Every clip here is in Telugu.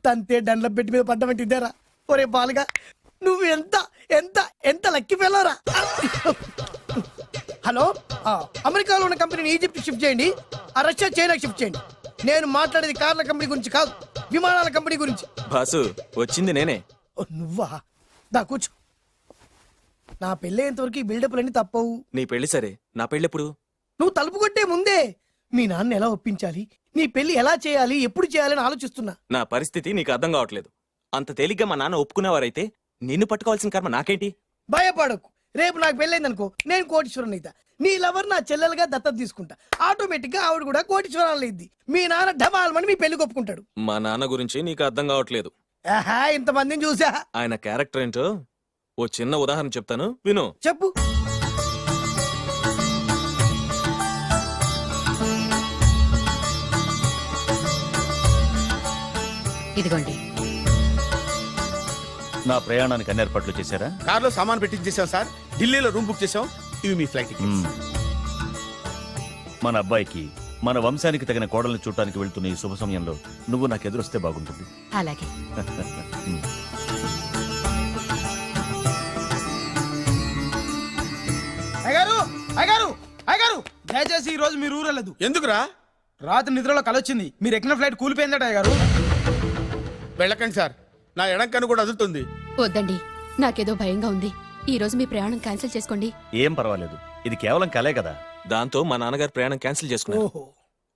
తంతే డండ్ల పెట్టి మీద పడ్డమంటే ఇద్దరా. ఒరే బాలుగా నువ్వు ఎంత ఎంత ఎంత లక్కి పిల్లరా. హలో, అమెరికాలో ఉన్న కంపెనీని ఈజిప్ట్ షిఫ్ట్ చేయండి, ఆ రష్యా చైనాకి షిఫ్ట్ చేయండి. నేను మాట్లాడేది కార్ల కంపెనీ గురించి కాదు, విమానాల కంపెనీ గురించి. బాసు వచ్చింది నేనే. నువ్వా? దా కూర్చో. నా పెళ్ళేంతవరకు ఈ బిల్డప్లన్నీ తప్పవు. నీ పెళ్లి సరే, నా పెళ్ళెప్పుడు? నువ్వు తలుపు కొట్టే ముందే మీ నాన్న ఎలా ఒప్పించాలి, నీ పెళ్లి ఎలా చేయాలి, ఎప్పుడు చేయాలని ఆలోచిస్తున్నా. నా పరిస్థితి నీకు అర్థం కావట్లేదు. అంత తేలిగ్గా మా నాన్న ఒప్పుకునేవారైతే నిన్ను పట్టుకోవాల్సిన కర్మ నాకేంటి? భయపడకు, రేపు నాకు పెళ్ళైందనుకో నేను కోటీశ్వరుని అయితా. నీ లవర్ నా చెల్లెలుగా దత్తత తీసుకుంటా. ఆటోమేటిక్ గా ఆవిడ కూడా కోటీశ్వరాలు అయింది. మీ నాన్న ఢమాల్మని మీ పెళ్లి ఒప్పుకుంటాడు. మా నాన్న గురించి నీకు అర్థం కావట్లేదు. ఆహా, ఇంతమందిని చూసా. ఆయన క్యారెక్టర్ ఏంటో ఓ చిన్న ఉదాహరణ చెప్తాను విను. చెప్పు. ఇదిగోండి. నా ప్రయాణానికి అన్ని ఏర్పాట్లు చేశారా? కార్లో సామాన్ పెట్టించేసాం సార్, ఢిల్లీలో రూమ్ బుక్ చేసాం. ఇవి మీ ఫ్లైట్ టికెట్స్. మన అబ్బాయికి మన వంశానికి తగిన కోడల్ని చూడటానికి వెళ్తున్న ఈ శుభ సమయంలో నువ్వు నాకు ఎదురొస్తే బాగుంటుంది. అలాగే. అయ్యగారు అయ్యగారు అయ్యగారు, దయచేసి ఈ రోజు మీరు ఊరెళ్ళదు. ఎందుకురా? రాత్రి నిద్రలో కలొచ్చింది, మీరు ఎక్కిన ఫ్లైట్ కూలిపోయిందట అయ్యగారు. వెళ్ళకండి సార్, నా ఎడం కన్ను కూడా అదులుతుంది. వద్దండి, నాకేదో భయంగా ఉంది. ఈ రోజు మీ ప్రయాణం క్యాన్సిల్ చేసుకోండి. ఏం పర్వాలేదు, ఇది కేవలం కలే కదా. దాంతో మా నాన్నగారు ప్రయాణం క్యాన్సిల్ చేసుకున్నారు. ఓహో.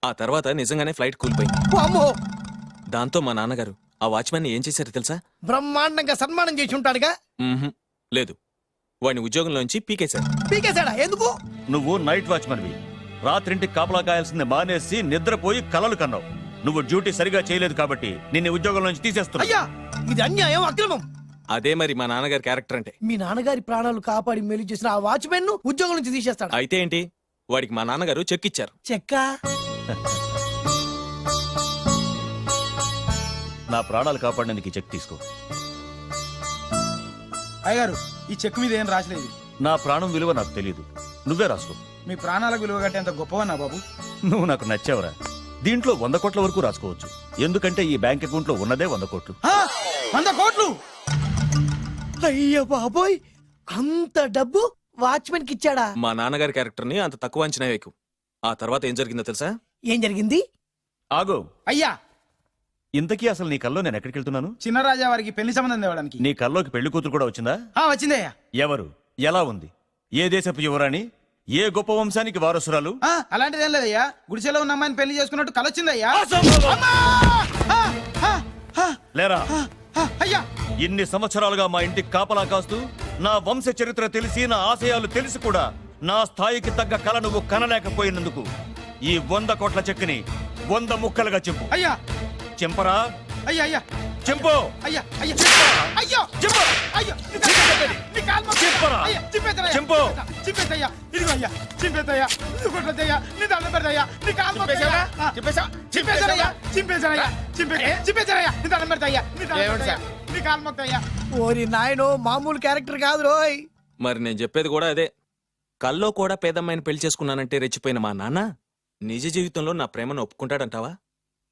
ఆ తర్వాత నిజంగానే ఫ్లైట్ కూలిపోయింది. అమ్మో, దాంతో మా నాన్నగారు ఆ వాచ్మెన్ ఏం చేశారో తెలుసా? బ్రహ్మాండంగా సన్మానం చేసి ఉంటాడుగా. మ్మ్హ్మ్. లేదు, వాడిని ఉద్యోగంలోంచి పీకేశారు. పీకేశాడా? ఎందుకు? నువ్వు నైట్ వాచ్మన్వి, రాత్రింటికి కాపలా కాయాల్సింది మానేసి నిద్రపోయి కలలు కన్నావు. నువ్వు డ్యూటీ సరిగా చేయలేదు కాబట్టి నిన్ను ఉద్యోగం నుంచి తీసేస్తున్నా. అయ్యా, ఇది అన్యాయం, అక్రమం. అదే మరి మా నాన్నగారి క్యారెక్టర్ అంటే. మీ నాన్నగారి ప్రాణాలు కాపాడి మేలు చేసిన ఆ వాచ్మెన్ ను ఉద్యోగం నుంచి తీసేస్తాడు. అయితే ఏంటి, వాడికి మా నాన్నగారు చెక్ ఇచ్చారు. చెక్క? నా ప్రాణాలు కాపాడడానికి చెక్ తీసుకో. అయ్యగారు, ఈ చెక్ మీద ఏం రాసలేదు. నా ప్రాణం విలువ నాకు తెలియదు, నువ్వే రాసుకో. మీ ప్రాణాలకు విలువ కట్టేంత గొప్పవన్నా బాబు. నువ్వు నాకు నచ్చావురా. దీంట్లో 100 కోట్ల వరకు రాసుకోవచ్చు, ఎందుకంటే ఈ బ్యాంక్ అకౌంట్ లో ఉన్నదే 100 కోట్లు. 100 కోట్లు? అయ్య బాబోయ్, అంత డబ్బు వాచ్మెన్ కి ఇచ్చాడా? మా నాన్నగారి క్యారెక్టర్ ని అంత తక్కువ అంచనా వేయకు. ఆ తర్వాత ఏం జరిగిందో తెలుసా? ఏం జరిగింది? ఆగో, అయ్యా, ఇంతకీ అసలు నీ కల్లో నేను ఎక్కడికి వెళ్తున్నాను? చిన్నరాజా వారికి పెళ్లి సంబంధం తేవడానికి. నీ కల్లోకి పెళ్లి కూతురు కూడా వచ్చిందా? వచ్చిందయ్యా. ఎవరు, ఎలా ఉంది, ఏ దేశపు యువరాణి, ఏ గొప్ప వంశానికి వారసురాలు? అలాంటిదేం లేదయ్యా, గుడిసెలో ఉన్న అమ్మాయిని పెళ్లి చేసుకున్నట్టు కలొచ్చిందయ్యా. లేరా, అయ్యా, ఇన్ని సంవత్సరాలుగా మా ఇంటికి కాపలా కాస్తూ నా వంశ చరిత్ర తెలిసి నా ఆశయాలు తెలిసి కూడా నా స్థాయికి తగ్గ కళ నువ్వు కనలేకపోయినందుకు ఈ 100 కోట్ల చెక్కుని 100 ముక్కలుగా చింపు. అయ్యా, చింపరా? అయ్యా, అయ్యా, చింపు. అయ్యా, అయ్యా, అయ్యో, చింపు. అయ్యో, చింపరా? చింపు. చింపేద్దయ్యా, ఇదిగో అయ్యా, చింపేద్దయ్యా, ఇది కొట్టద్దయ్యా, నీ దండం పెడతయ్యా, నీ కాలు మొక్కుతయ్యా. చింపేశానయ్యా, చింపేశానయ్యా, చింపేశానయ్యా, నీ దండం పెడతయ్యా, నీ దండం పెడతయ్యా, నీ కాలు మొక్కుతయ్యా. ఓరి నాయనో, మామూలు క్యారెక్టర్ కాదు రోయ్. మరి నేను చెప్పేది కూడా అదే. కల్లో కూడా పేదమ్మాయిని పెళ్లి చేసుకున్నానంటే రెచ్చిపోయిన మా నాన్న నిజ జీవితంలో నా ప్రేమను ఒప్పుకుంటాడంటావా?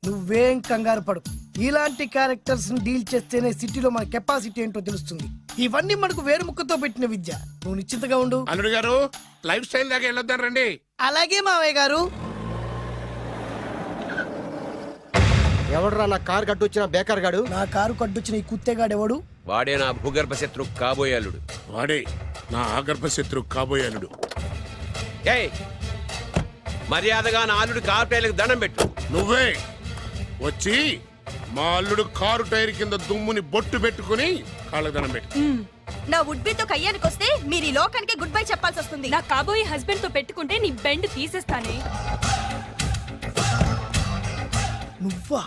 నువ్వేం కంగారు పడు, ఇలాంటి క్యారెక్టర్స్ ని డీల్ చేస్తేనే సిటీలో మన కెపాసిటీ ఏంటో తెలుస్తుంది. ఇవన్నీ మనకు వేరు ముక్కతో పెట్టిన విద్య. నువ్వు నిశ్చింతగా ఉండు. అల్లుడు గారు, లైఫ్ స్టైల్ దాకా వెళ్ళొద్దాం రండి. అలాగే మావయ్య గారు. ఎవడరా నా కారు కట్టొచ్చిన బేకార్ గాడు? నా కారు కడ్డొచ్చిన ఈ కుత్తేగాడు ఎవడు? వాడే నా భూగర్భ శత్రు కాబోయాలుడు. వాడే నా ఆగర్భ శత్రు కాబోయాలుడు. ఏయ్, మర్యాదగా నా అల్లుడు కారు టైర్లకు దండం పెట్టు. నువ్వే వచ్చి మా అల్లుడు కారు టైర్ కింద దుమ్ముని బొట్టు పెట్టుకుని కాళ్ళకు దండం పెట్టు. నా వుడ్బితో కయ్యానికి వస్తే మీరు ఈ లోకానికి గుడ్ బై చెప్పాల్సి వస్తుంది. నా కాబోయే హస్బెండ్ తో పెట్టుకుంటే నీ బెండ్ తీసేస్తానే. నువ్వా?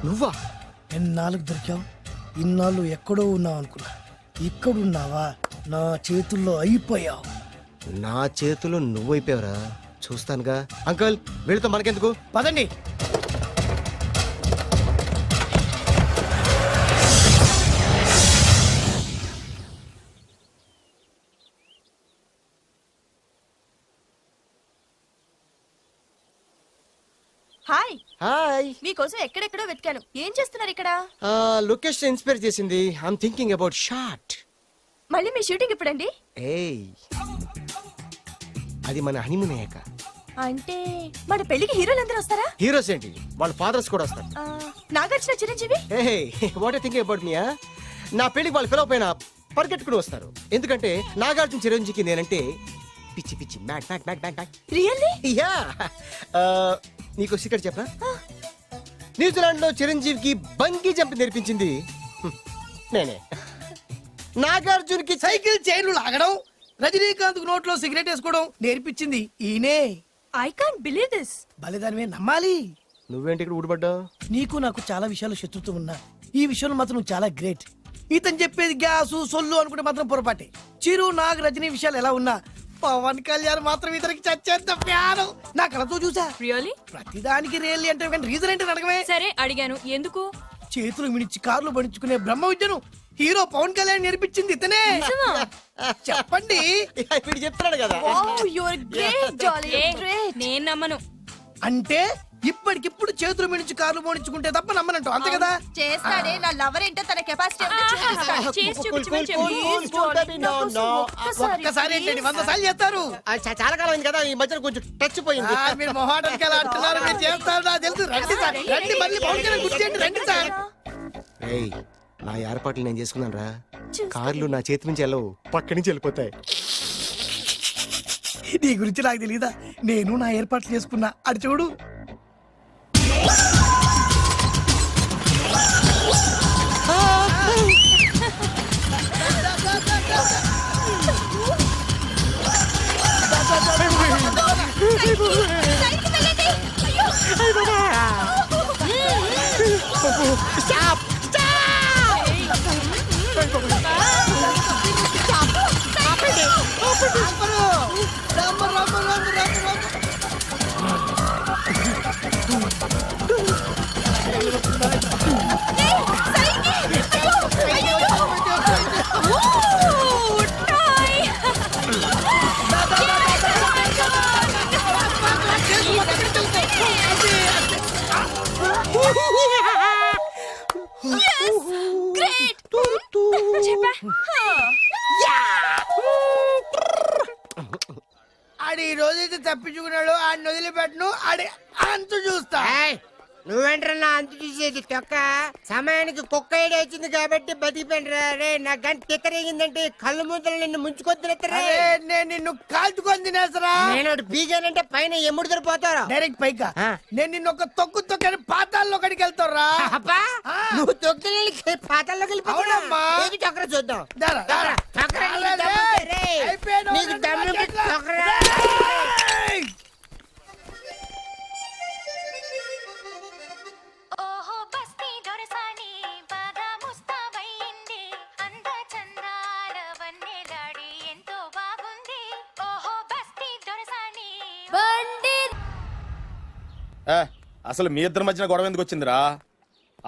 నువ్వా? ఎన్నాళ్ళకు దొరికావు? ఇన్నాళ్ళు ఎక్కడో ఉన్నావు అనుకున్నా, ఇక్కడున్నావా? నా చేతుల్లో అయిపోయావు. నా చేతిలో నువ్వైపోయావురా, చూస్తానుగా. అంకల్, వీళ్ళతో మనకెందుకు, పదండి. హాయ్, హాయ్ మీకోసం ఎక్కడెక్కడో వెతికాను. ఏం చేస్తున్నారు ఇక్కడ? లొకేషన్ ఇన్స్పైర్ చేసింది. I'm thinking about short. మళ్ళీ మీ షూటింగ్ ఎప్పుడండి? ఏయ్ అది మన హనీమూన్ అయ్యాక. అంటే మన పెళ్లికి హీరోలందరూ వస్తారా? హీరోస్ ఏంటి, వాళ్ళ ఫాదర్స్ కూడా వస్తారు. ఆ, Nagarjuna, Chiranjeevi. What I thinking about మియా, నా పెళ్లికి వాళ్ళు పిలవపోయినా పరిగెట్టుకుని వస్తారు. ఎందుకంటే నాగార్జున చిరంజీవికి నేనంటే పిచ్చి పిచ్చి మ్యాట్ మ్యాట్ మ్యాట్ మ్యాట్ మ్యాట్. రియల్లీ? యా. నీకు సీక్రెట్ చెప్పనా? న్యూజిలాండ్ లో చిరంజీవికి బంగీ జంప్ నేర్పించింది నేనే. నాగార్జున్కి సైకిల్ చైన్లు లాగడం, రజనీకాంత్ నోట్లో సిగరెట్ వేసుకోవడం నేర్పించింది ఈయనే. I can't believe this. బలిదానమే నమ్మాలి. నువ్వేంటి ఇక్కడ ఊడిపడ్డావు? నీకు నాకు చాలా విషయాలు శత్రుత్వం ఉన్నా ఈ విషయంలో మాత్రం నువ్వు చాలా గ్రేట్. ఇతను చెప్పేది గ్యాసు సొల్లు అనుకుంటే మాత్రం పొరపాటే. చిరు, నాగ్, రజనీ విషయాలు ఎలా ఉన్నా పవన్ కళ్యాణ్ మాత్రం ఇతనికి చచ్చేంత ప్యాను. నా కళతో చూసా. రియల్లీ? ప్రతిదానికి రియల్లీ అంటే కానీ రీజన్ ఏంటి అడగమే. సరే అడిగాను, ఎందుకు? చేతులు మిడిచి కార్లు పడించుకునే బ్రహ్మ విద్యను హీరో పవన్ కళ్యాణ్ నేర్పించింది ఇతనే. చెప్పండి. వీడు చెప్తున్నాడు కదా. Wow, you are great darling. Great. నేను నమ్మను. అంటే ఇప్పటికిప్పుడు చేతులు మిడిచి కార్లు పోనించుకుంటే తప్ప నమ్మనంటావు, అంతే కదా? చేస్తాడే. నా లవర్ ఏంటో తన కెపాసిటీ చేసి చూపించమని చెప్పు. ఒక్కసారి ఏంటండి 100 సార్లు చేస్తారు. చాలా కాలం అయింది కదా, ఈ మధ్యన కొంచెం టచ్ పోయింది. మీరు మొహాటానికి ఎలా ఆడుతున్నారు, మీరు చేస్తారు నాకు తెలుసు. రండి సార్, రండి, మళ్ళీ పవన్ కళ్యాణ్ గుర్తేయండి, రండి సార్. ఏయ్, నా ఏర్పాట్లు నేను చేసుకున్నాను రా. కార్లు నా చేతి నుంచి వెళ్ళవు, పక్క నుంచి వెళ్ళిపోతాయి. నీ గురించి నాకు తెలియదా? నేను నా ఏర్పాట్లు చేసుకున్నా, అడి చూడు. ఆడి ఈ రోజైతే తప్పించుకున్నాడు, ఆడిని వదిలిపెట్టను, ఆడి అంతు చూస్తా. నువ్వేంట్రా అంత చూసేది తొక్క సమయానికి కుక్క ఏడు వచ్చింది కాబట్టి బతికిపోయినరా రే. నా గంట తిక్కరేగిందంటే కళ్ళు ముద్దలు నిన్ను ముంచుకొద్దురెత్తరా. అరే, నేను నిన్ను కాల్చుకొని తినేసరా. నేను బీగానంటే పైన ఎముడు దొరిపోతారా డైరెక్ట్ పైకా. నేను నిన్ను ఒక తొక్కు తొక్కని పాతాల్లో కడికి వెళ్తారా. అబ్బా నువ్వు తొక్కి పాతల్లోకి అవునమ్మా. వెళ్ళిపోతావు. చొక్కర చూద్దాం. దారా, దారా. చొక్కర అయిపోయాడు. నీకు దమ్ము చొక్కరా. ఏయ్! ఓహో బస్తీ దొరసాని బాగా ముస్తాబయ్యింది, అంద చందాల వన్నెలాడి ఎంతో బాగుంది. ఓహో బస్తీ దొరసాని అసలు మీ ఇద్దరి మధ్యన గొడవ ఎందుకు వచ్చిందిరా?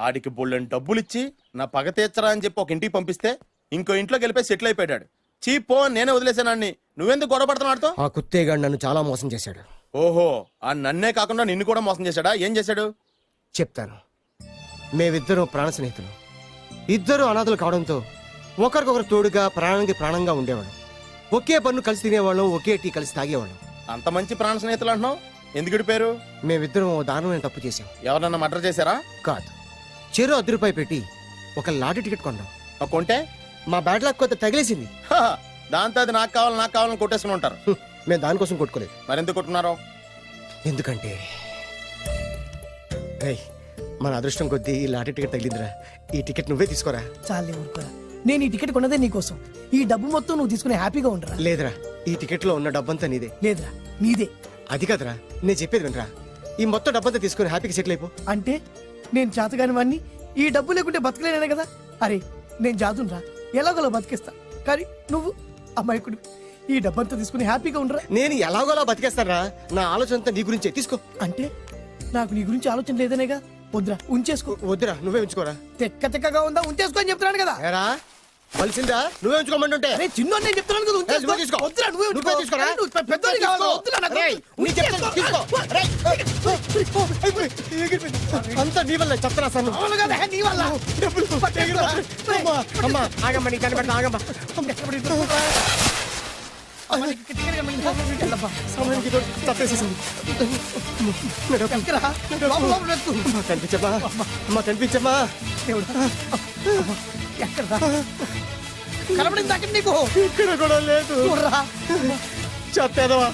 ఆడికి బొళ్ళని డబ్బులిచ్చి నా పగ తీర్చరా అని చెప్పి ఒక ఇంటికి పంపిస్తే ఇంకో ఇంట్లో గెలిపే సెటిల్ అయిపోయాడు. చీపో నేనే వదిలేసానాన్ని, నువ్వెందుకు గొడవ పడుతున్నాడుతో? ఆ కుత్తేగాడు నన్ను చాలా మోసం చేశాడు. ఓహో, ఆ నన్నే కాకుండా నిన్ను కూడా మోసం చేశాడా? ఏం చేశాడు చెప్తాను. మేమిద్దరం ప్రాణ స్నేహితులు. ఇద్దరు అనాథలు కావడంతో ఒకరికొకరు తోడుగా ప్రాణానికి ప్రాణంగా ఉండేవాళ్ళం. ఒకే పన్ను కలిసి తినేవాళ్ళం, ఒకే టీ కలిసి తాగేవాళ్ళం. అంత మంచి ప్రాణ స్నేహితులు అంటున్నావు, ఎందుకు విడిపోయారు? మేమిద్దరం ఓ దారుణమైన తప్పు చేశాం. ఎవరన్నా మర్డర్ చేశారా? కాదు, చెరో ₹10 పెట్టి ఒక లాటరీ టికెట్ కొన్నాం. కొంటే మా బ్యాడ్ లక్ కొంత తగిలేసింది. హ, దాంతో అది నాకు కావాలని కొట్టేసుకుని ఉంటారు. మేము దానికోసం కొట్టుకోలేదు. మరెందుకు కొట్టుకున్నారో? ఎందుకంటే ఏయ్, మన అదృష్టం కొద్దీ ఈ లాటరీ టికెట్ తగిలిందిరా. ఈ టికెట్ నువ్వే తీసుకోరా. చాలే ఊరుకోరా. నేను ఈ టికెట్ కొన్నదే నీకోసం. ఈ డబ్బు మొత్తం నువ్వు తీసుకుని హ్యాపీగా ఉండరా. లేదురా, ఈ టికెట్ లో ఉన్న డబ్బంతా నీదే. లేదురా, నీదే. అది కాదురా, నేను చెప్పేది వినరా. ఈ మొత్తం డబ్బంతా తీసుకుని హ్యాపీగా సెటిల్ అయిపో. అంటే నేను చేతగాని వాడిని, ఈ డబ్బు లేకుంటే బతకలేనే కదా. అరే, నేను జాతునరా, ఎలాగోలా బతికేస్తా. కానీ నువ్వు అమాయకుడు, ఈ డబ్బంతా తీసుకుని హ్యాపీగా ఉండరా. నేను ఎలాగోలా బతికేస్తారా, నా ఆలోచన అంతా నీ గురించే. తీసుకో. అంటే నాకు నీ గురించి ఆలోచన లేదనేగా. వద్దురా, ఉంచేసుకో. వద్దురా, నువ్వే ఉంచుకోరా. తెక్కగా ఉందా, ఉంచేసుకో అని చెప్తున్నాను కదా. ఏరా, కలిసిందా నువ్వే ఉంచుకోమంటుంటే అరే చిన్న నేను చెప్తున్నాను కదా, ఉంచేసుకో. నువ్వే తీసుకో. వద్దురా, నువ్వే ఉంచుకో. నువ్వే తీసుకోరా? అరే, నువ్వు పెద్దోడివి కావాలి. వద్దురా, నాకు రేయ్, వద్దు. నీ చెప్తాను, తీసుకో. రేయ్, అంతా నీ వల్ల చెప్తారా సార్ నువ్వు? అవును కదా, నీ వల్ల. అమ్మా, అమ్మా, ఆగమ్మా, నీకు దండం పెడతా, ఆగమ్మా. అమ్మ, నీకు టికెట్గా మిగిలిందా? వెళ్ళబ్బా. సమయానికి ఇదో తప్పేసేసింది. ఎక్కరా? లోపల లోపల వెతుకు. అమ్మా, కనిపించమ్మా, అమ్మా, కనిపించమ్మా. దేవుడా. అమ్మ, ఎక్కడా? కనబడింది అక్కడ నీకు. ఇక్కడ కూడా లేదు. చూడరా. చెత్తేదవా,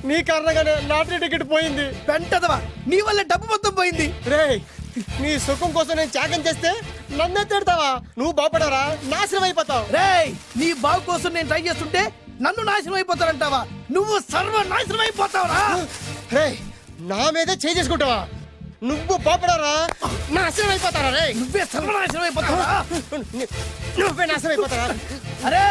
నీ కారణంగానే లాటరీ టికెట్ పోయింది. వెంటదవా, నీ వల్ల డబ్బు మొత్తం పోయింది. రేయ్, నీ సుఖం కోసం నేను త్యాగం చేస్తే నన్నే తిడతావా? నువ్వు బాగుపడరా, నాశనం అయిపోతావు. రేయ్, నీ బాగు కోసం నేను ట్రై చేస్తుంటే నన్ను నాశనం అయిపోతానంటావా? నువ్వు సర్వ నాశనం అయిపోతావురా. రేయ్, నా మీదే చేసుకుంటావా? నువ్వు బాగుపడరా, నాశనం అయిపోతారా? రే, నువ్వే సర్వనాశనం అయిపోతావురా. నువ్వే నాశనం అయిపోతారా? అరే,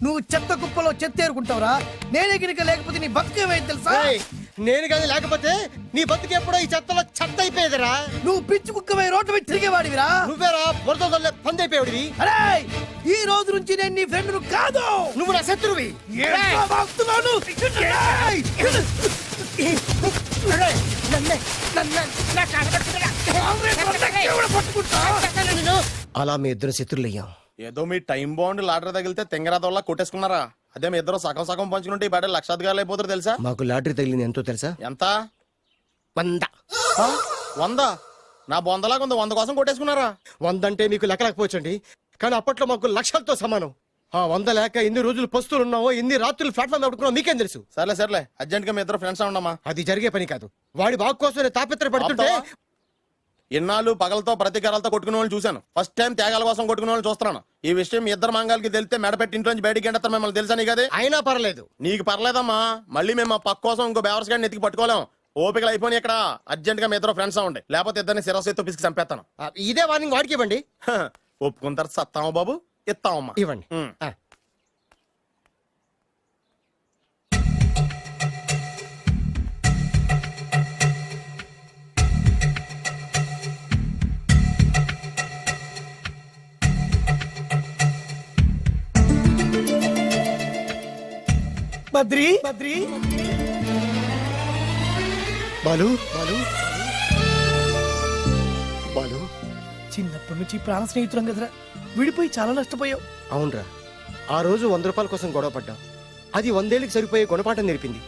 నువ్వు చెత్త కుప్పలో చెత్త ఏరుకుంటావురా. నేనే గినక లేకపోతే నీ బతుకేమైంది తెలుసా? రేయ్, నేను కానీ లేకపోతే నీ బతుకు ఎప్పుడో ఈ చెత్తలో చెత్త అయిపోయేదిరా. నువ్వు పిచ్చి కుక్కమై రోడ్డు మీద తిరిగేవాడివిరా. నువ్వేరా బురదలే పంది అయిపోయాడివి. అరే, ఈ రోజు నుంచి నేను నీ ఫ్రెండ్ కాదు, నువ్వు నా శత్రువి. ఏంట్రా వాగుతున్నాను? ఏయ్! అలా మీ ఇద్దరు శత్రులయ్యాం. ఏదో మీ టైం బాండ్ లాటరీ తగిలితే తెంగరాదోళ్ళ కొట్టేసుకున్నారా? అదే మీ ఇద్దరు సగం సగం పంచుకుంటే ఈ బయట లక్షాధికారులు అయిపోతారు తెలుసా? మాకు లాటరీ తగిలింది ఎంతో తెలుసా? ఎంత? 100. 100? నా బొందలాగా ఉంది, 100 కోసం కొట్టేసుకున్నారా? 100 అంటే మీకు లెక్కలేకపోవచ్చండి, కానీ అప్పట్లో మాకు లక్షలతో సమానం. ఆ 100 లేక ఎన్ని రోజులు పస్తులు ఉన్నావో, ఎన్ని రాత్రులు ప్లాట్ఫామ్ నడుపుకున్నావో మీకేం తెలుసు? సర్లే సర్లే, అర్జెంట్ గా మీ ఇద్దరు ఫ్రెండ్స్ ఉండమ్మా. అది జరిగే పని కాదు. వాడి బాగు కోసం నేను తాపిత్ర పడుతుంటే ఇన్నాళ్ళు పగలతో ప్రతీకారాలతో కొట్టుకునే వాళ్ళు చూశాను. ఫస్ట్ టైం త్యాగాల కోసం కొట్టుకునే వాళ్ళు చూస్తున్నాను. ఈ విషయం మీ ఇద్దరు మంగాలకి తెలిస్తే మెడపెట్టి ఇంట్లో నుంచి బయటికి ఎండతారు. మిమ్మల్ని తెలుసా నీకు? అది అయినా పర్లేదు. నీకు పర్లేదమ్మా, మళ్ళీ మేము మా పక్క కోసం ఇంకో బేవర్స్ గాడిని ఎత్తికి పట్టుకోలేం. ఓపికలు అయిపోయి ఇక్కడ అర్జెంట్ గా మీ ఇద్దరు ఫ్రెండ్స్ అవ్వండి, లేకపోతే ఇద్దరిని శిరస్సు ఎత్తు పిసికి చంపేస్తాను. ఇదే వార్నింగ్ వాడికి ఇవ్వండి. ఒప్పుకుంటారు సత్తామా బాబు? ఇస్తామమ్మా. ఇవ్వండి. బద్రి బద్రి, బాలు బాలు బాలు, చిన్నప్పటి నుంచి ప్రాణ స్నేహితులం కదరా, విడిపోయి చాలా నష్టపోయావు. అవునరా, ఆ రోజు 100 రూపాయల కోసం గొడవ పడ్డాం. అది 100 ఏళ్ళకి సరిపోయే గుణపాఠం నేర్పింది.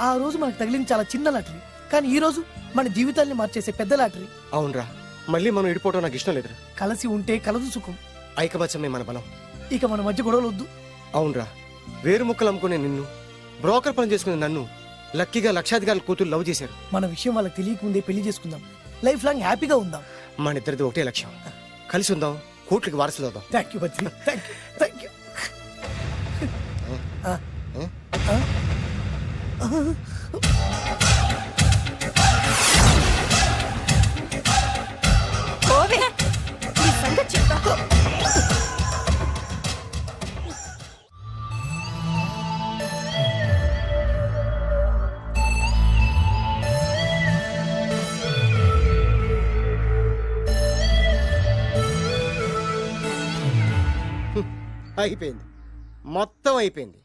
ఆ రోజు మనకు తగిలింది చాలా చిన్న లాటరీ, కానీ ఈ రోజు మన జీవితాల్ని మార్చేసే పెద్ద లాటరీ. అవునరా, మళ్ళీ మనం ఇడిపోవటం నాకు ఇష్టం లేదురా. కలిసి ఉంటే కలదు సుఖం. ఐకమత్యమే మన బలం. ఇక మన మధ్య గొడవలు వద్దు. అవునరా, వేరు ముక్కలు అమ్ముకునే నిన్ను, బ్రోకర్ పని చేసుకునే నన్ను లక్కీగా లక్షాధికారుల కూతురు లవ్ చేశారు. మన విషయం వాళ్ళకి తెలియకముందే పెళ్లి చేసుకుందాం, లైఫ్ లాంగ్ హ్యాపీగా ఉందాం. మన ఇద్దరిది ఒకటే లక్ష్యం, కలిసి ఉందాం, కోట్లకి వారసులు అవుదాం. Thank you Badri, thank you, thank you. ఓవే, ఈ సంగతి చెప్తా. అయిపోయింది, మొత్తం అయిపోయింది.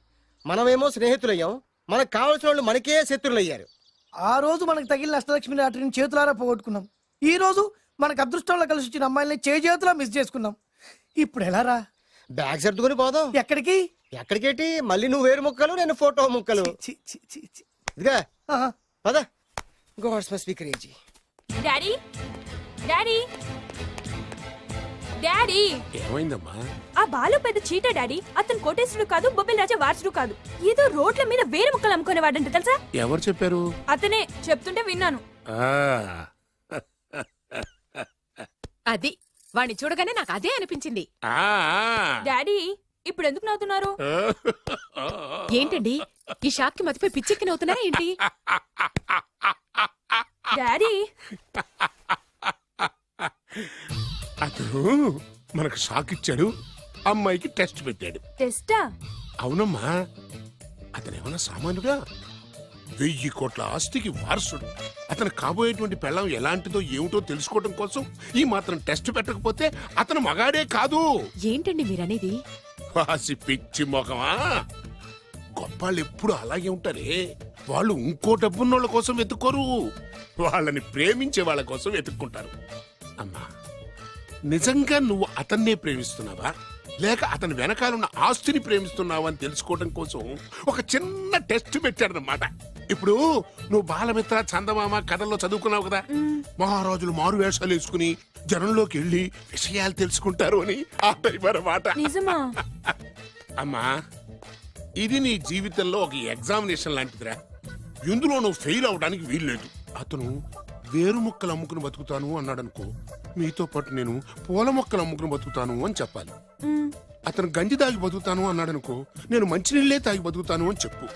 మనమేమో స్నేహితులయ్యాం, మనకు కావాల్సిన వాళ్ళు మనకే శత్రులయ్యారు. ఆ రోజు మనకు తగిలిన అష్టలక్ష్మి లాటరీని చేతులారా పోగొట్టుకున్నాం. ఈ రోజు మనకు అదృష్టంలో కలిసి వచ్చిన అమ్మాయిల్ని చేతులా మిస్ చేసుకున్నాం. ఇప్పుడు ఎలా రా? బ్యాగ్ సర్దుకొని పోదాం. ఎక్కడికి? ఎక్కడికేటి? మళ్ళీ నువ్వు వేరు ముక్కలు, నేను ఫోటో ముక్కలు. చి, చి, చి, చి. ఇదిగా ఆహా. పద. God's must be crazy. Daddy, daddy, daddy. ఏమైందమ్మా? ఆ బాలు పెద్ద చీట డాడీ. అతను కోటేశ్వరుడు కాదు, బొబ్బిల్ రాజా వారసుడు కాదు. ఏదో రోడ్ల మీద వేరే ముక్కలు అమ్ముకునేవాడంట తెలుసా? ఎవరు చెప్పారు? అతనే చెప్తుంటే విన్నాను. అది వాణ్ణి చూడగానే నాకు అదే అనిపించింది. డాడీ, ఇప్పుడు ఎందుకు నవ్వుతున్నారు? ఏంటండి ఈ షాక్ కి మతిపోయి పిచ్చెక్కి నవ్వుతున్నారా ఏంటి? డాడీ, అతను మనకు షాక్ ఇచ్చాడు, అమ్మాయికి టెస్ట్ పెట్టాడు. టెస్టా? అవునమ్మా, అతను ఏమన్నా సామాన్యుడా? 1000 కోట్ల ఆస్తికి వారసుడు. అతను కాబోయేటువంటి పెళ్ళం ఎలాంటిదో ఏమిటో తెలుసుకోవడం కోసం ఈ మాత్రం టెస్ట్ పెట్టకపోతే అతను మగాడే కాదు. ఏంటండి మీరనేది? వాసి పిచ్చి మొఖమా, గొప్పాళ్ళు ఎప్పుడు అలాగే ఉంటారే. వాళ్ళు ఇంకో డబ్బున్నోళ్ళ కోసం వెతుక్కోరు, వాళ్ళని ప్రేమించే వాళ్ళ కోసం వెతుక్కుంటారు. అమ్మా, నిజంగా నువ్వు అతన్నే ప్రేమిస్తున్నావా లేక అతని వెనకాలన్న ఆస్తిని ప్రేమిస్తున్నావా అని తెలుసుకోవడం కోసం ఒక చిన్న టెస్ట్ పెట్టాడనమాట. ఇప్పుడు నువ్వు బాలమిత్ర, చందమామ కథల్లో చదువుకున్నావు కదా, మహారాజులు మారు వేషాలు వేసుకుని జనంలోకి వెళ్ళి విషయాలు తెలుసుకుంటారు అని ఆ టైప్ అన్నమాట. నిజమా? అమ్మా, ఇది నీ జీవితంలో ఒక ఎగ్జామినేషన్ లాంటిదిరా. ఇందులో నువ్వు ఫెయిల్ అవడానికి వీల్లేదు. అతను వేరు మొక్కలు అమ్ముకుని బతుకుతాను అన్నాడు అనుకో, మీతో పాటు నేను పూల మొక్కలు అమ్ముకుని బతుకుతాను అని చెప్పాలి. అతను గంజి తాగి బతుకుతాను అన్నాడు అనుకో, నేను మంచినీళ్ళే తాగి బతుకుతాను అని చెప్పు.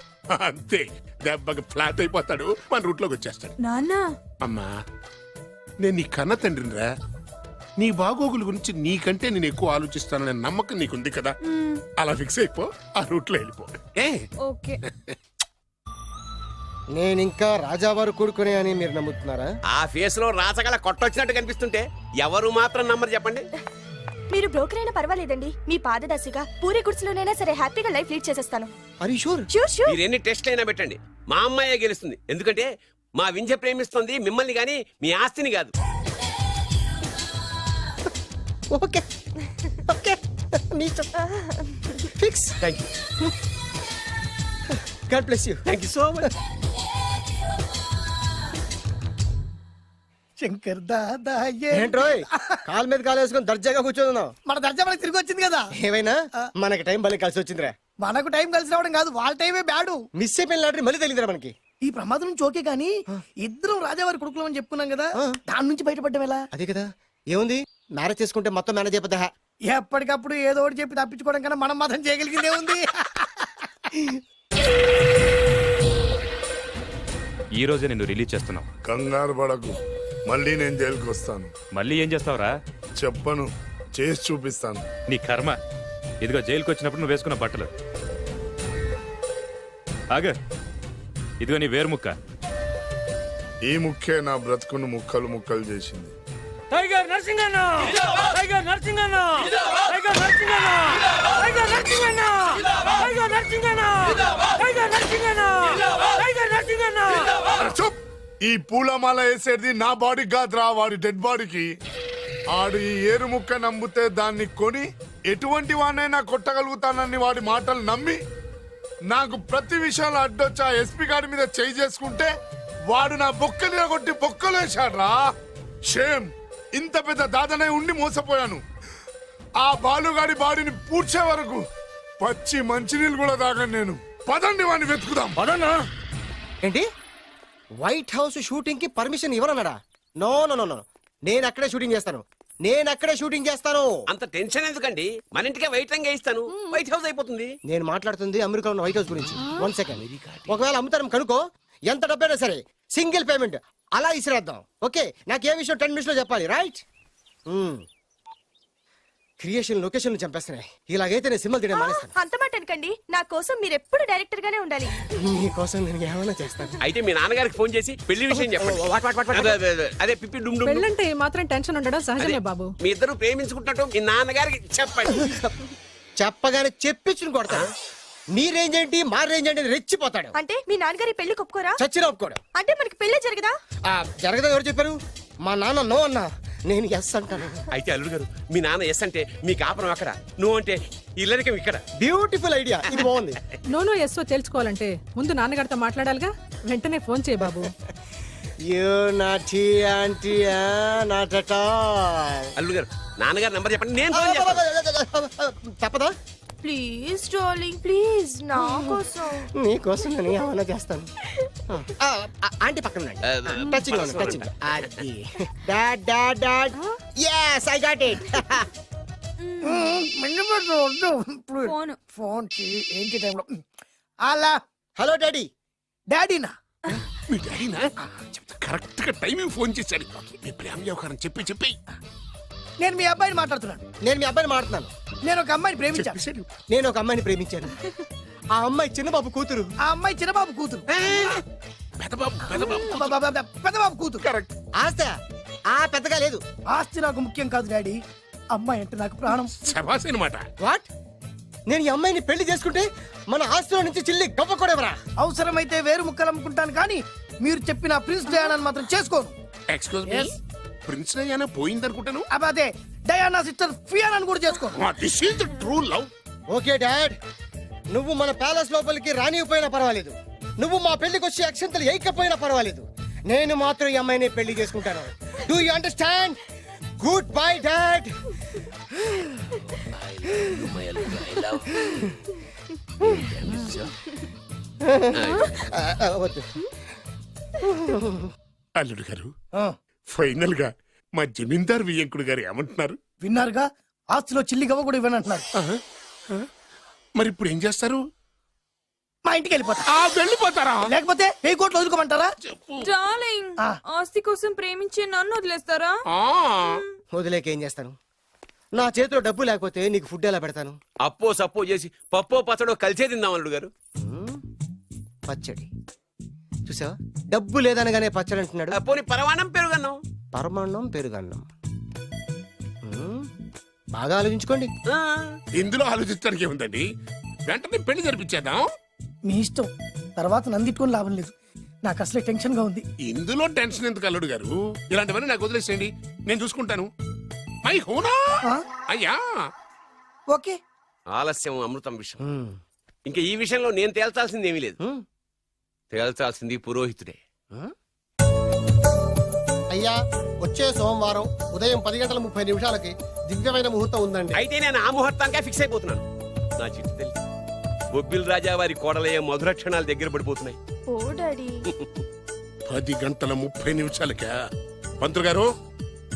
అంతే, దెబ్బకి ఫ్లాట్ అయిపోతాడు, మన రూట్లోకి వచ్చేస్తాడు. నాన్నా, అమ్మా, నేను నీ కన్న తండ్రినిరా. నీ బాగోగుల గురించి నీకంటే నేను ఎక్కువ ఆలోచిస్తాననే నమ్మకం నీకుంది కదా. అలా ఫిక్స్ అయిపో, ఆ రూట్లో వెళ్ళిపో. ఓకే. నేను ఇంకా రాజావారు కూడుకునే అని మీరు నమ్ముతున్నారా? ఆ ఫేస్ లో రాచగల కొట్టొచ్చినట్టు కనిపిస్తుంటే ఎవరు మాత్రం నమ్మరు చెప్పండి. మీరు బ్రోకర్ అయినా పర్వాలేదండి. మీ పాదదాసిగా పూరి గుడిసెలోనైనా సరే హ్యాపీగా లైఫ్ లీడ్ చేసేస్తాను. అరే షూర్. Sure sure. మీరు ఎన్ని టెస్ట్లు అయినా పెట్టండి, మా అమ్మాయే గెలుస్తుంది. ఎందుకంటే మా వింజ ప్రేమిస్తుంది మిమ్మల్ని గాని మీ ఆస్తిని కాదు. Okay okay, fix. Thank you, God bless you. Thank you so much. Shankar Dada ఏంట్రోయ్, కాలు మీద కాలు వేసుకొని దర్జాగా కూర్చోదున్నావు? మన దర్జా మనకి తిరిగి వచ్చింది కదా. ఏమైనా మనకి టైం భలే కలిసి వచ్చిందిరా. మనకు టైం కలిసి రావడం కాదు, వాళ్ళ టైమే బ్యాడు. మిస్ అయిపోయిన లాటరీ మళ్ళీ తెలియదురా మనకి. ఈ ప్రమాదం నుంచి ఓకే గానీ ఇద్దరం రాజావారి కొడుకులు అని చెప్పుకున్నాం కదా, దాని నుంచి బయటపడ్డం ఎలా? అదే కదా, ఏముంది, మ్యారేజ్ చేసుకుంటే మొత్తం మేనేజ్ అయిపోతా. ఎప్పటికప్పుడు ఏదో ఒకటి చెప్పి తప్పించుకోవడం కన్నా మనం మాత్రం చేయగలిగిందే ఉంది. ఈ రోజే నిన్ను రిలీజ్ చేస్తున్నాం. కంగారు పడకు, మళ్ళీ నేను జైలుకి వస్తాను. మళ్ళీ ఏం చేస్తావురా? చెప్పను, చేసి చూపిస్తాను. నీ కర్మ. ఇదిగో జైలుకి వచ్చినప్పుడు నువ్వు వేసుకున్న బట్టలు. ఆగ, ఇదిగో నీ వేరు ముక్క. ఈ ముక్కే నా బ్రతుకును ముక్కలు ముక్కలు చేసింది. Tiger Narasinganna, tiger Narasinganna, tiger Narasinganna, tiger Narasinganna, tiger Narasinganna, tiger Narasinganna, tiger Narasinganna. చూప్, ఈ పూలమాల వేసేది నా బాడీ కాదురా, వాడి డెడ్ బాడీకి. ఆడు ఈ ఏరు ముక్క నమ్మితే దాన్ని కొని ఎటువంటి వాడినైనా కొట్టగలుగుతానని వాడి మాటలు నమ్మి నాకు ప్రతి విషయంలో అడ్డొచ్చా ఎస్పీ గారి మీద చేయి చేసుకుంటే వాడు నా బొక్కలు కొట్టి బొక్కలు వేశాడ్రా. షేమ్, ఇంత పెద్ద దాదనే ఉండి మోసపోయాను. ఆ బాలుగాడి బాడీని పూడ్చే వరకు పచ్చి మంచినీళ్ళు కూడా తాగను నేను. పదండి వాడిని వెతుకుదాం. పదన్నా. ఏంటి, వైట్ హౌస్ షూటింగ్ కి పర్మిషన్ ఇవ్వరన్నాడా? నో నో నో నో, నేను అక్కడే షూటింగ్ చేస్తాను, నేను అక్కడే షూటింగ్ చేస్తాను. అంత టెన్షన్ ఎందుకండి, మన ఇంటికే వైట్ రంగు వేయిస్తాను, వైట్ హౌస్ అయిపోతుంది. నేను మాట్లాడుతుంది అమెరికా ఉన్న వైట్ హౌస్ గురించి. 1 సెకండ్, ఒకవేళ అమ్ముతారం కనుకో, ఎంత డబ్బైనా సరే సింగిల్ పేమెంట్ అలా ఇసిరేద్దాం. ఓకే, నాకు ఏ విషయం 10 మినిట్స్ లో చెప్పాలి, రైట్? Creation location చంపేస్తున్నాయి. ఇలాగైతే నేను సినిమాలు తీయడం మానేస్తాను. అంత మాట అనకండి, నా కోసం మీరు ఎప్పుడు డైరెక్టర్ గానే ఉండాలి. నీకోసం నేను ఏమైనా చేస్తాను. అయితే మీ నాన్నగారికి ఫోన్ చేసి పెళ్లి విషయం చెప్పండి. అదే పిప్పి డుమ్ డుమ్. పెళ్ళంటే మాత్రం టెన్షన్ ఉండడం సహజమే బాబు. మీ ఇద్దరు ప్రేమించుకుంటున్నట్టు మీ నాన్నగారికి చెప్పండి. చెప్పగానే చెప్పించుని కొడతాడు. నీ రేంజ్ ఏంటి, మా రేంజ్ ఏంటి రెచ్చిపోతాడు. అంటే మీ నాన్నగారి పెళ్లి ఒప్పుకోరా? చచ్చినా ఒప్పుకోడు. అంటే మనకి పెళ్లి జరగదా? జరగదా? ఎవరు చెప్పారు? మా నాన్న నో అన్నా, నేను ఎస్ అంటాను. అయితే అల్లుడు గారు, మీ నాన్న ఎస్ అంటే మీ కాపురం అక్కడ, నువ్వు అంటే ఇల్లరికం ఇక్కడ. బ్యూటిఫుల్ ఐడియా, ఇది బాగుంది. నోనో ఎస్ఓ తెలుసుకోవాలంటే ముందు నాన్నగారితో మాట్లాడాలిగా. వెంటనే ఫోన్ చేయి బాబు. You naughty aunty, not at all. అల్లుడు గారు, నాన్నగారు నంబర్ చెప్పండి, నేను ఫోన్ చేస్తాను. తప్పదా? ప్లీజ్ డార్లింగ్, ప్లీజ్ నా కోసం. నీ కోసం నేను ఏమైనా చేస్తాను. ఆంటీ పక్కన touching touching. Dad dad dad, yes I got it. Phone phone ఏంటి టైంలో అలా. Hello daddy. డాడీనా? మీ డాడీనా? కరెక్ట్ గా టైమింగ్ ఫోన్ చేశాడు. మీ ప్రేమ వ్యవహారం చెప్పి చెప్పి. నేను మీ అబ్బాయిని మాట్లాడుతున్నాను. నేను మీ అబ్బాయిని మాట్లాడుతున్నాను. నేను ఒక అమ్మాయిని ప్రేమించాను. నేను ఒక అమ్మాయిని ప్రేమించాను. ఆ అమ్మాయి చిన్నబాబు కూతురు. ఆ అమ్మాయి చిన్నబాబు కూతురు. పెదబాబు పెదబాబు పెద్దబాబు కూతురు. కరెక్ట్. ఆస్తి పెద్దగా లేదు. ఆస్తి నాకు ముఖ్యం కాదు డాడీ, అమ్మాయి అంటే నాకు ప్రాణం. శబాస్ అనమాట. వాట్? నేను ఈ అమ్మాయిని పెళ్లి చేసుకుంటే మన ఆస్తిలో నుంచి చిల్లి గవ్వ కూడా ఎవరా? అవసరమైతే వేరు ముక్కలు అమ్ముకుంటాను కానీ మీరు చెప్పిన ప్రిన్స్ డయానాని మాత్రం చేసుకోను. Excuse me, Yes. ప్రిన్స్ అయ్యానా పోయిందనుకుంటాను. అదే డయానా సిస్టర్ ఫియానాని కూడా చేసుకోను. This is the true love. Okay dad, నువ్వు మన ప్యాలెస్ లోపలికి రానిపోయినా పర్వాలేదు, నువ్వు మా పెళ్లికి వచ్చి అక్షంతలు వేయకపోయినా పర్వాలేదు, నేను మాత్రం ఈ అమ్మాయిని పెళ్లి చేసుకుంటాను. Do you understand? Good bye dad. వద్దు. అల్లుడు గారు, ఆ, ఫైనల్ గా మా జమీందార్ వియ్యంకుడు గారు ఏమంటున్నారు? విన్నారుగా, ఆస్తిలో చిల్లి గవ్వ కూడా ఇవ్వనంటున్నారు. మరి ఇప్పుడు ఏం చేస్తారు? మా ఇంటికి వెళ్ళిపోతా. వెళ్ళిపోతారా? లేకపోతే 1000 కోట్లు వదులుకోమంటారా? డార్లింగ్, ఆ. ఆస్తి కోసం ప్రేమించే నన్ను వదిలేస్తారా? వదిలేక ఏం చేస్తాను? నా చేతిలో డబ్బు లేకపోతే నీకు ఫుడ్ ఎలా పెడతాను? అప్పో సప్పో చేసి పప్పో పచ్చడో కలిసే తిందాం అల్లుడు గారు. పచ్చడి చూసావా? డబ్బు లేదనగానే పచ్చడి అంటున్నాడు. పోనీ పరవాణం పెరుగన్నాం. పరమాన్నం పెరుగన్నం. బాగా ఆలోచించుకోండి. ఇందులో ఆలోచించడానికి ఏముందండి? వెంటనే పెళ్లి జరిపించేద్దాం. మీ ఇష్టం, తర్వాత నందిట్టుకొని లాభం లేదు. నాకు అసలే టెన్షన్ గా ఉంది. ఇందులో టెన్షన్ ఎందుకు అల్లుడు గారు? ఇలాంటివన్నీ నాకు వదిలేసేయండి, నేను చూసుకుంటాను. మై హోనా ఆ? అయ్యా. ఓకే. ఆలస్యం అమృతం విషయం. ఇంకా ఈ విషయంలో నేను తేల్చాల్సింది ఏమీ లేదు. తేల్చాల్సింది పురోహితుడే. అయ్యా, వచ్చే సోమవారం ఉదయం 10:30 దివ్యమైన ముహూర్తం ఉందండి. అయితే నేను ఆ ముహూర్తానికే ఫిక్స్ అయిపోతున్నాను. నా చిట్టి తల్లి బొబ్బిల్ రాజా వారి కోడలయ్యే మధుర క్షణాలు దగ్గర పడిపోతున్నాయి. ఓ డాడీ, 10:30 పంతులు గారు,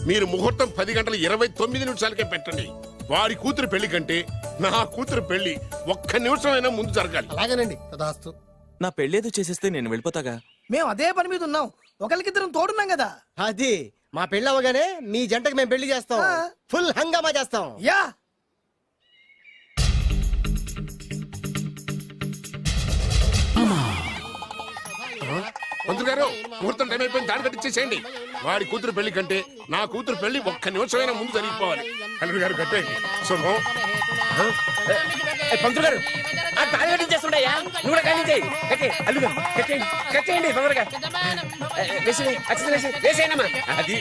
మీరు ముహూర్తం 10:29 పెట్టండి. వారి కూతురు పెళ్లి కంటే నా కూతురు పెళ్లి 1 నిమిషమైనా ముందు జరగాలి. అలాగేనండి, తదాస్తు. నా పెళ్ళేదో చేసేస్తే నేను వెళ్ళిపోతాగా. మేము అదే పని మీద ఉన్నాం, ఒకరికిద్దరం తోడున్నాం కదా. అది మా పెళ్ళి అవగానే మీ జంటకి మేము పెళ్లి చేస్తాం. ఆ. ఫుల్ హంగామా చేస్తాం. యా. పంతులు గారు, ముహూర్తం టైం అయిపోయింది, దాని కట్టించేసేయండి. వారి కూతురు పెళ్లి కంటే నా కూతురు పెళ్లి 1 నిమిషమైనా ముందు జరిగిపోవాలి. అల్లుడు గారు కట్టేయండి. శుభం. పంతులు గారు, ఆ తాళి కట్టించేస్తుండయా, నువ్వు కూడా కట్టించేయి. అల్లుగా కట్టేయండి, కట్టేయండి తొందరగా. వేసేయనమ్మా. అది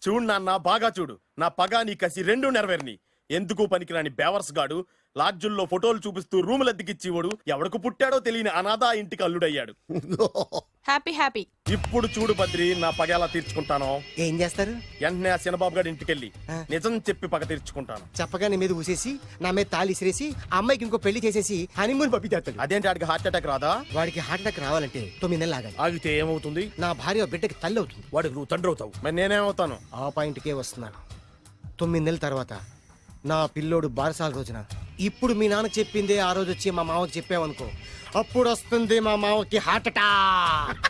చూడు నాన్న, బాగా చూడు. నా పగ నీ కసి రెండు నెరవేరిని. ఎందుకు పనికిరాని బేవర్స్ గాడు లాడ్జుల్లో ఫోటోలు చూపిస్తూ రూములు అద్దెకిచ్చివాడు ఎవడకు పుట్టాడో తెలియని అనాథ ఇంటికి అల్లుడయ్యాడు. Happy happy. ఇప్పుడు చూడు బద్రి, నా పగ ఎలా తీర్చుకుంటానో. ఏం చేస్తారు? వెంటనే ఆ చిన్నబాబు గారి ఇంటికెళ్ళి ఆ. నిజం చెప్పి పగ తీర్చుకుంటాను. చెప్పగా నీ మీద ఊసేసి నా మీద తాళి ఇసిరేసి ఆ అమ్మాయికి ఇంకో పెళ్లి చేసేసి హనీమూన్ పంపించేస్తాడు. అదేంటి, ఆడికి హార్ట్ అటాక్ రాదా? వాడికి హార్ట్ అటాక్ రావాలంటే 9 నెలలు ఆగాలి. ఆగితే ఏమవుతుంది? నా భార్య బిడ్డకి తల్లి అవుతుంది. వాడికి నువ్వు తండ్రి అవుతావు. మరి నేనేమవుతాను? ఆ పాయింట్కే వస్తున్నాను. 9 నెలల తర్వాత నా పిల్లోడు బారసాల రోజున ఇప్పుడు మీ నాన్న చెప్పిందే ఆ రోజు వచ్చి మా మామకి చెప్పావనుకో, అప్పుడు వస్తుంది మా మామకి హార్ట్ అటాక్.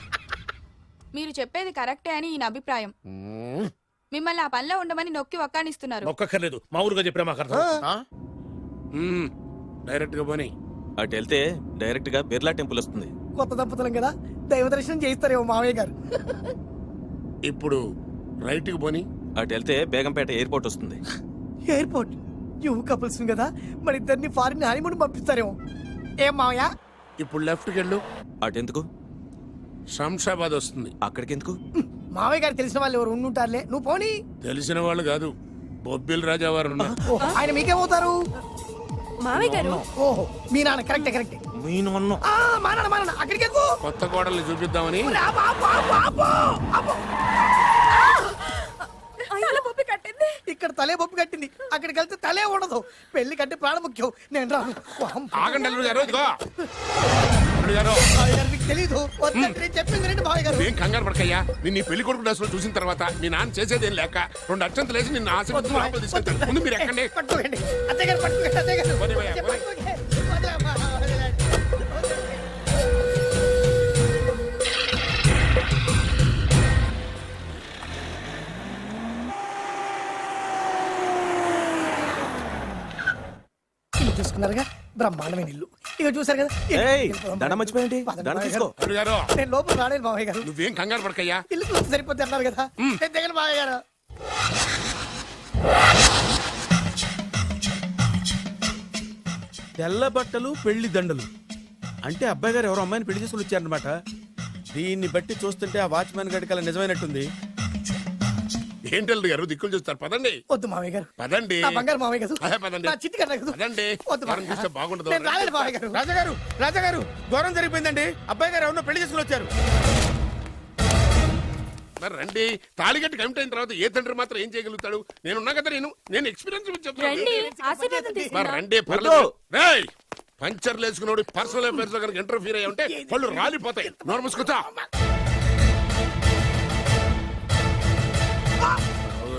మీరు చెప్పేది కరెక్టే అని ఈయన అభిప్రాయం. మిమ్మల్ని ఆ పనిలో ఉండమని నొక్కి ఒక్కానిస్తున్నారు. ఒక్కర్లేదు, మా ఊరుగా చెప్పినా మాకు అర్థం. ఆ? డైరెక్ట్ గా పోనీ. అటు వెళ్తే డైరెక్ట్ గా బిర్లా టెంపుల్ వస్తుంది. కొత్త దంపతులం కదా, దైవ దర్శనం చేయిస్తారేమో మావయ్య గారు. ఇప్పుడు రైట్ కి పోనీ. అటు వెళ్తే బేగంపేట ఎయిర్పోర్ట్ వస్తుంది. ఎయిర్పోర్ట్ న్యూ కపుల్స్ కదా, మరి ఇద్దరిని ఫారిన్ హనీమూన్ పంపిస్తారేమో. ఏం మావయ్య? ఇప్పుడు లెఫ్ట్కి వెళ్ళు, అటెందుకు? శంషాబాద్ వస్తుంది. అక్కడికెందుకు? మావయ్య గారు తెలిసిన వాళ్ళు ఎవరు ఉండుంటారులే, నువ్వు పోనీ. తెలిసిన వాళ్ళు కాదు, బొబ్బిల్ రాజా వారు ఉన్నారు. ఓహో, ఆయన మీకేమవుతారు? మావయ్య గారు ఓహో, మీ నాన్న. కరెక్టే కరెక్టే. మీ నాన్న. మా నాన్న అక్కడికి ఎక్కువ. కొత్త కోడల్ని చూపిద్దామని. కట్టింది. ఇక్కడ తలే బొప్పి కట్టింది, అక్కడికి వెళ్తే తలే ఉండదు. పెళ్లి కంటే ప్రాణం ముఖ్యం. నేను రాను. ఆగండి అల్లుడు గారు, ఇదిగో అల్లుడు గారు. మావయ్య గారు మీకు తెలీదు. వద్దంటే నేను చెప్పింది రండి మావయ్య గారు. ఏం కంగారు పడకయ్యా, నిన్ను ఈ పెళ్లి కొడుకు డ్రెస్సులు చూసిన తర్వాత మీ నాన్న చేసేదేం లేక 2 అక్షంతలు వేసి నిన్ను ఆశీర్వదించి లోపలికి తీసుకెళ్తాను. ముందు మీరు ఎక్కండి. పట్టుకోండి అత్తయ్య గారు, పట్టుకోండి అత్తయ్య గారు. పోనీ భయ్యా, పోనీ. పట్టుకోండి. వదలమ్మా, వదలండి. ఇల్లు చూసుకున్నారుగా, బ్రహ్మాండమైన ఇల్లు. ఇక చూసారు కదా, ఏయ్, దండం మర్చిపోయేంటి? దండం తీసుకో. అల్లుడు గారు, నేను లోపల రాలేదు మావయ్య గారు. నువ్వేం కంగారు పడకయ్యా. ఇల్లు చూస్తే సరిపోతే అన్నారు కదా. దగ్గర మావయ్య గారు. తెల్ల బట్టలు పెళ్లి దండలు అంటే అబ్బాయి గారు ఎవరో అమ్మాయిని పెళ్లి చేసుకుని వచ్చారనమాట. దీన్ని బట్టి చూస్తుంటే ఆ వాచ్మెన్ గడి కల నిజమైనట్టుంది. ఏంటి అల్లుడు గారు దిక్కులు చూస్తారు? పదండి వద్దు మావయ్య గారు. పదండి. నా బంగారు మావయ్య గారు. అదే పదండి. నా చిట్టి కన్నా కదా. పదండి. వద్దు వారం మావయ్య. చూస్తే బాగుండదు. నేను రాలేదు మావయ్య గారు. రాజాగారు, రాజాగారు, ఘోరం జరిగిపోయిందండి. అబ్బాయి గారు ఎవరినో పెళ్లి చేసుకుని వచ్చారు. మరి రండి. తాళిగట్టి కమిట్ అయిన తర్వాత ఏ తండ్రి మాత్రం ఏం చేయగలుగుతాడు? నేనున్నా కదా, నేను ఎక్స్పీరియన్స్ చెప్తాను. రండి ఆశీర్వాదం మరి తీసుకుందాం. రండి, పర్లేదు. రేయ్, పంచర్లు వేసుకున్నాడు పర్సనల్ అఫేర్స్ లో కనుక ఇంటర్ఫీర్ అయ్యి ఉంటే పళ్ళు రాలిపోతాయి. నోరు మూసుకొచ్చా.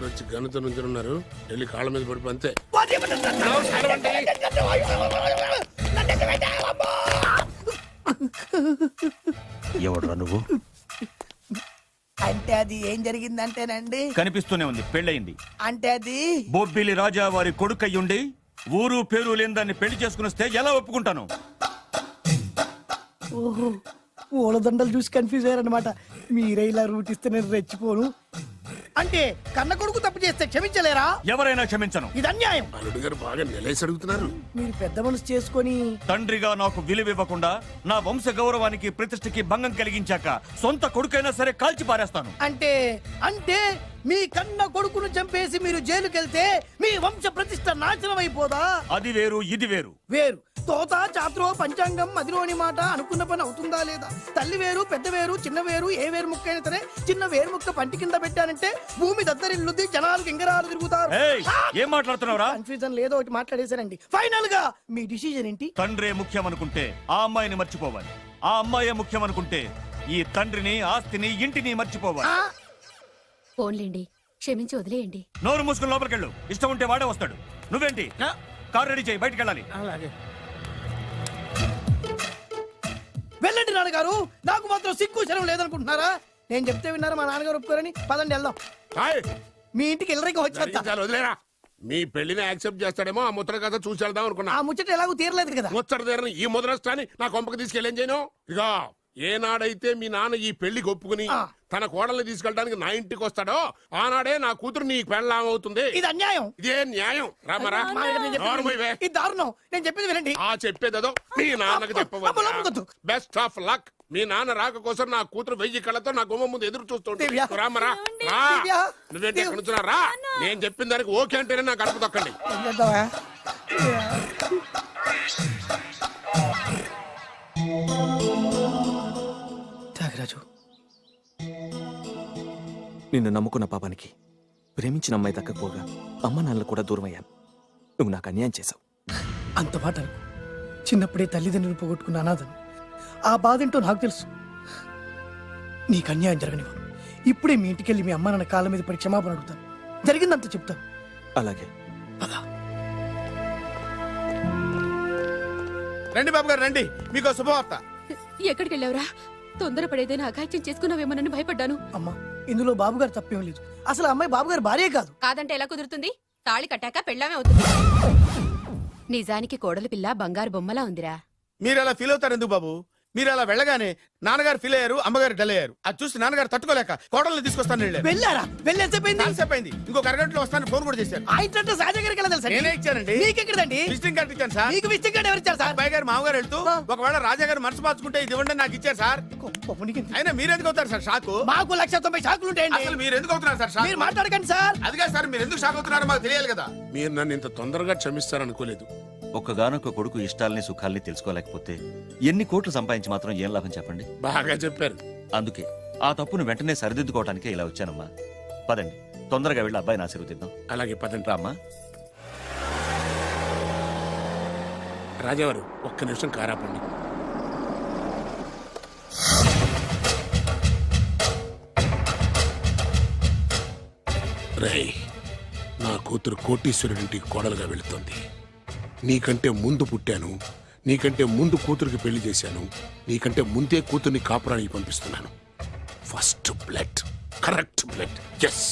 వచ్చి గనుత నుంచి ఉన్నారు, వెళ్ళి కాళ్ళ మీద పడిపో అంతే. నమస్కారం అండి. ఎవడురా నువ్వు? అంటే అది ఏం జరిగిందంటేనండి, కనిపిస్తూనే ఉంది, పెళ్ళయింది. అంటే అది బొబ్బిలి రాజా వారి కొడుకయ్యుండి ఊరు పేరు లేని దాన్ని పెళ్లి చేసుకుని వస్తే ఎలా ఒప్పుకుంటాను? ఓహో, పూలదండలు చూసి కన్ఫ్యూజ్ అయ్యారనమాట. మీరే ఇలా రూట్ ఇస్తే నేను రెచ్చిపోను. అంటే కన్న కొడుకు తప్పు చేస్తే క్షమించలేరా? ఎవరైనా క్షమించను. ఇది అన్యాయం. అల్లుడు గారు బాగా నిలేసి అడుగుతున్నారు. మీరు పెద్ద మనసు చేసుకొని తండ్రిగా నాకు విలువివ్వకుండా నా వంశ గౌరవానికి ప్రతిష్టకి భంగం కలిగించాక సొంత కొడుకైనా సరే కాల్చి పారేస్తాను. అంటే అంటే మీ కన్న కొడుకును చంపేసి మీరు జైలుకెళ్తే మీ వంశ ప్రతిష్ట నాశనం అయిపోదా? అది వేరు, ఇది వేరు. వేరు. తోత చాత్రో పంచాంగం మదిలోని మాట అనుకున్న పని అవుతుందా లేదా? తల్లి వేరు, పెద్ద వేరు, చిన్న వేరు, ఏ వేరు ముక్క అయినా సరే చిన్న వేరు ముక్క పంటి కింద పెట్టానంటే భూమి దద్దరిల్లుద్ది, జనాలు గింగరాలు తిరుగుతారు. ఏయ్, ఏం మాట్లాడుతున్నావురా? కన్ఫ్యూజన్ లేదో ఒకటి మాట్లాడేశారండి. ఫైనల్ గా మీ డిసిజన్ ఏంటి? తండ్రే ముఖ్యం అనుకుంటే ఆ అమ్మాయిని మర్చిపోవాలి. ఆ అమ్మాయే ముఖ్యం అనుకుంటే ఈ తండ్రిని, ఆస్తిని, ఇంటిని మర్చిపోవాలి. ఫోన్లేండి, క్షమించి వదిలేయండి. నోరు మూసుకుని లోపలికెళ్ళు. ఇష్టం ఉంటే వాడే వస్తాడు. నువ్వేంటి? కార్ రెడీ చేయి, బయటికి వెళ్ళాలి. అలాగే. వెళ్ళండి నాన్నగారు. నాకు మాత్రం సిగ్గు శరం లేదనుకుంటున్నారా? నేను చెప్తే విన్నారా? మా నాన్నగారు ఒప్పుకోరని. పదండి వెళ్దాం. హాయ్, మీ ఇంటికి ఎల్లరికి వచ్చేస్తా. జరిగించాలి, వదిలేరా. మీ పెళ్లిని యాక్సెప్ట్ చేస్తాడేమో, ఆ ముద్ర కథ చూసి వెళ్దాం అనుకున్నా. ఆ ముచ్చట ఎలాగో తీరలేదు కదా. ముచ్చట తీరని ఈ ముద్రష్టాన్ని నా కొంపకి తీసుకెళ్ళేం చేయను. ఇక ఏనాడైతే మీ నాన్న ఈ పెళ్లికి ఒప్పుకుని తన కోడల్ని తీసుకెళ్ళడానికి నా ఇంటికి వస్తాడో ఆనాడే నా కూతురు నీ పెళ్ళాం అవుతుంది. ఇది అన్యాయం. ఇదే న్యాయం. రామరా, ఇది దారుణం. నేను చెప్పేది వినండి. ఆ చెప్పేదేదో మీ నాన్నకు చెప్పవచ్చు. Best of luck. మీ నాన్న రాక కోసం నా కూతురు 1000 కళ్ళతో నా గుమ్మ ముందు ఎదురు చూస్తుంటే రామరా, రా. నువ్వేంటి ఎక్కడ నుంచున్నా? రా. నేను చెప్పిన దానికి ఓకే అంటేనే నా గడప తొక్కండి. త్యాగరాజు, నిన్ను నమ్ముకున్న పాపానికి ప్రేమించిన అమ్మాయి దక్కకపోగా అమ్మ నాన్నలు కూడా దూరం అయ్యాను. నువ్వు నాకు అన్యాయం చేశావు. అంత మాట అనకు. చిన్నప్పుడే తల్లిదండ్రులు పోగొట్టుకున్న అనాథను. ఆ బాధ ఏంటో నాకు తెలుసు. నీకు అన్యాయం జరగనివ్వను. ఇప్పుడే మీ ఇంటికి వెళ్ళి మీ అమ్మ నాన్న కాళ్ళ మీద పడి క్షమాపణ అడుగుతాను. జరిగిందంత చెప్తాను. అలాగే. రండి బాబు గారు, రండి. మీకు శుభవార్త. ఎక్కడికి వెళ్ళావురా? తొందరపడేదైనా అఘాయిత్యం చేసుకున్నావేమోనని భయపడ్డాను. అమ్మా, ఇందులో బాబుగారు తప్పేం లేదు. అసలు అమ్మాయి బాబుగారు భార్యే కాదు. కాదంటే ఎలా కుదురుతుంది? తాళి కట్టాక పెళ్ళామే అవుతుంది. నిజానికి కోడలి పిల్ల బంగారు బొమ్మలా ఉందిరా. మీరు అలా ఫీల్ అవుతారు ఎందుకు బాబు? మీరు అలా వెళ్ళగానే నాన్నగారు ఫీల్ అయ్యారు, అమ్మగారు డల్ అయ్యారు. అది చూసి నాన్నగారు తట్టుకోలేక కోడల్ని తీసుకొస్తాను వెళ్ళారు. వెళ్ళారా? వెళ్ళేసేపోయింది. కాసేపు అయింది, ఇంకొక అరగంటలో వస్తాను ఫోన్ కూడా చేశారు. ఆ ఇంట్లో సహజ గారికి ఎలా తెలుసండి? నేనే ఇచ్చానండి. మీకెక్కడండి? విజిటింగ్ కార్డు ఇచ్చాను సార్. మీకు విజిటింగ్ కార్డు ఎవరు ఇచ్చారు సార్? అబ్బాయి గారు మామగారు వెళ్తూ ఒకవేళ రాజా గారు మనసు మార్చుకుంటే ఇది ఇవ్వండి నాకు ఇచ్చారు సార్. అయినా మీరు ఎందుకు అవుతారు సార్ షాక్? మాకు 190 షాకులు ఉంటాయండి. అసలు మీరు ఎందుకు అవుతున్నారు సార్ షాక్? మీరు మాట్లాడకండి సార్. అదిగా సార్ మీరు ఎందుకు షాక్ అవుతున్నారో మాకు తెలియాలి కదా. మీరు నన్ను ఇంత తొందరగా క్షమిస్తారనుకోలేదు. ఒక్కగానొక్క కొడుకు ఇష్టాలని సుఖాల్ని తెలుసుకోలేకపోతే ఎన్ని కోట్లు సంపాదించి మాత్రం ఏం లాభం చెప్పండి. బాగా చెప్పారు. అందుకే ఆ తప్పును వెంటనే సరిదిద్దుకోవడానికే ఇలా వచ్చానమ్మా. పదండి, తొందరగా వెళ్ళి అబ్బాయిని ఆశీర్వదిద్దాం. అలాగే పదండి. రామ్మా. రాజావారు ఒక్క నిమిషం కారాపండి. రేయ్, నా కూతురు కోటీశ్వరుడింటికి కోడలుగా వెళుతుంది. నీకంటే ముందు పుట్టాను, నీకంటే ముందు కూతురికి పెళ్లి చేశాను, నీకంటే ముందే కూతుర్ని కాపురానికి పంపిస్తున్నాను. First blood, correct blood. Yes.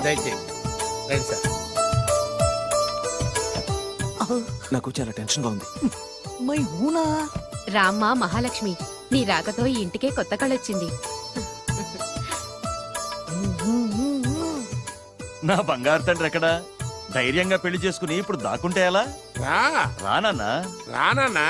దయచేయండి రండి సార్. నాకు చాలా టెన్షన్ గా ఉంది. మై హూనా. రామ్మ మహాలక్ష్మి, నీ రాకతో ఈ ఇంటికే కొత్త కళొచ్చింది. నా బంగారు తండ్రి ఎక్కడా? ధైర్యంగా పెళ్లి చేసుకుని ఇప్పుడు దాక్కుంటే ఎలా? రా రానన్నా. రానా